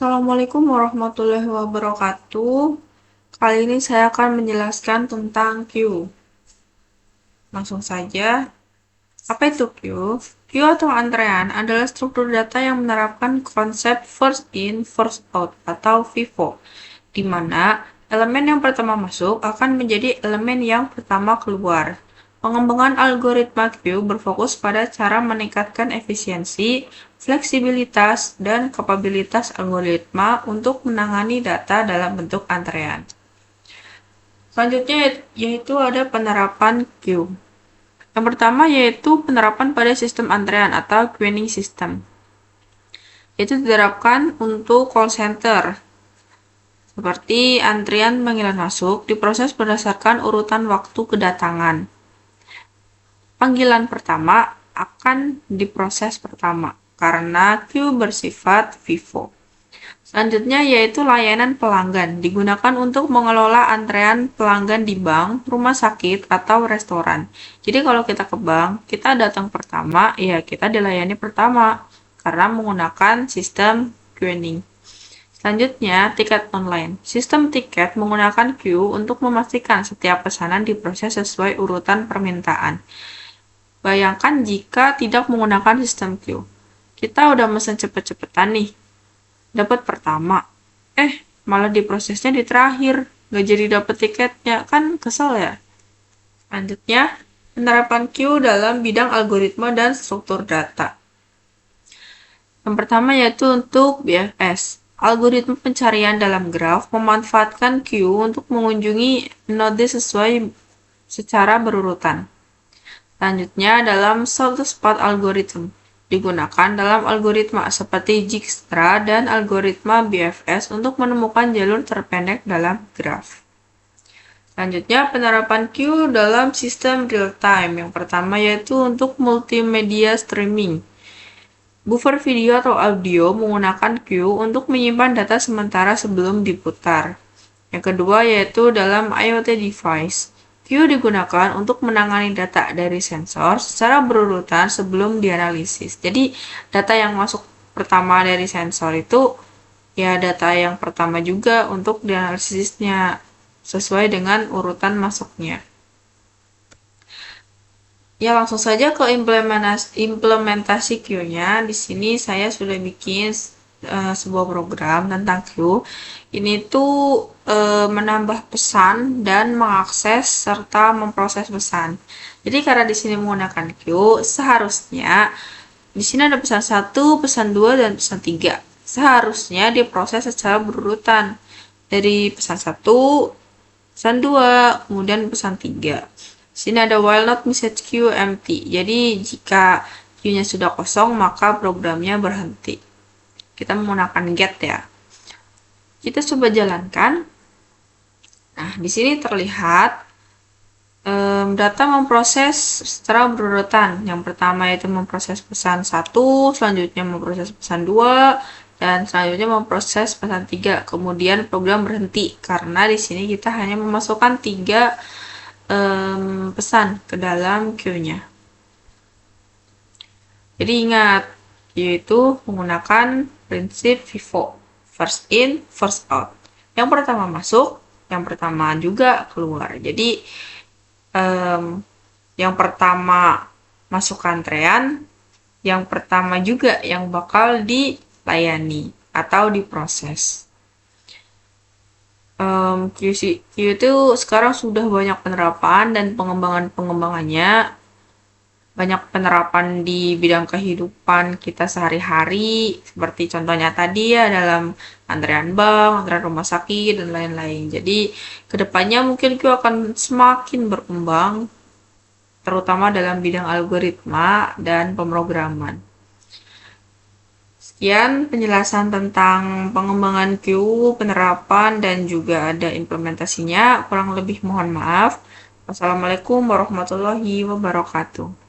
Assalamualaikum warahmatullahi wabarakatuh. Kali ini saya akan menjelaskan tentang queue. Langsung saja, apa itu queue? Queue atau antrean adalah struktur data yang menerapkan konsep first in, first out atau FIFO, di mana elemen yang pertama masuk akan menjadi elemen yang pertama keluar. Pengembangan algoritma queue berfokus pada cara meningkatkan efisiensi, fleksibilitas, dan kapabilitas algoritma untuk menangani data dalam bentuk antrean. Selanjutnya yaitu ada penerapan queue. Yang pertama yaitu penerapan pada sistem antrean atau queuing system. Itu diterapkan untuk call center, seperti antrian panggilan masuk diproses berdasarkan urutan waktu kedatangan. Panggilan pertama akan diproses pertama, karena queue bersifat FIFO. Selanjutnya yaitu layanan pelanggan, digunakan untuk mengelola antrean pelanggan di bank, rumah sakit, atau restoran. Jadi kalau kita ke bank, kita datang pertama, ya kita dilayani pertama, karena menggunakan sistem queuing. Selanjutnya, tiket online. Sistem tiket menggunakan queue untuk memastikan setiap pesanan diproses sesuai urutan permintaan. Bayangkan jika tidak menggunakan sistem queue. Kita udah mesen cepet-cepetan nih, dapat pertama. Malah diprosesnya di terakhir, nggak jadi dapet tiketnya, kan kesel ya? Selanjutnya, penerapan queue dalam bidang algoritma dan struktur data. Yang pertama yaitu untuk BFS. Algoritma pencarian dalam graf memanfaatkan queue untuk mengunjungi node sesuai secara berurutan. Selanjutnya dalam sort spot algorithm digunakan dalam algoritma seperti Dijkstra dan algoritma BFS untuk menemukan jalur terpendek dalam graf. Selanjutnya penerapan queue dalam sistem real time. Yang pertama yaitu untuk multimedia streaming. Buffer video atau audio menggunakan queue untuk menyimpan data sementara sebelum diputar. Yang kedua yaitu dalam IoT device. Queue digunakan untuk menangani data dari sensor secara berurutan sebelum dianalisis. Jadi, data yang masuk pertama dari sensor itu ya data yang pertama juga untuk dianalisisnya sesuai dengan urutan masuknya. Ya, langsung saja ke implementasi queue-nya. Di sini saya sudah bikin sebuah program tentang queue. Ini tuh menambah pesan dan mengakses serta memproses pesan. Jadi karena di sini menggunakan queue, seharusnya di sini ada pesan 1, pesan 2, dan pesan 3. Seharusnya diproses secara berurutan. Dari pesan 1, pesan 2, kemudian pesan 3. Di sini ada while not message queue empty. Jadi jika queue-nya sudah kosong, maka programnya berhenti. Kita menggunakan get ya. Kita coba jalankan. Nah, di sini terlihat data memproses secara berurutan. Yang pertama itu memproses pesan 1, selanjutnya memproses pesan 2, dan selanjutnya memproses pesan 3. Kemudian program berhenti karena di sini kita hanya memasukkan 3 pesan ke dalam queue-nya. Jadi ingat, yaitu menggunakan prinsip FIFO, first in, first out. Yang pertama masuk, yang pertama juga keluar. Jadi yang pertama masuk antrean, yang pertama juga yang bakal dilayani atau diproses. Queue itu sekarang sudah banyak penerapan dan pengembangannya. Banyak penerapan di bidang kehidupan kita sehari-hari, seperti contohnya tadi ya dalam antrean bank, antrean rumah sakit, dan lain-lain. Jadi, kedepannya mungkin queue akan semakin berkembang, terutama dalam bidang algoritma dan pemrograman. Sekian penjelasan tentang pengembangan queue, penerapan, dan juga ada implementasinya. Kurang lebih mohon maaf. Wassalamualaikum warahmatullahi wabarakatuh.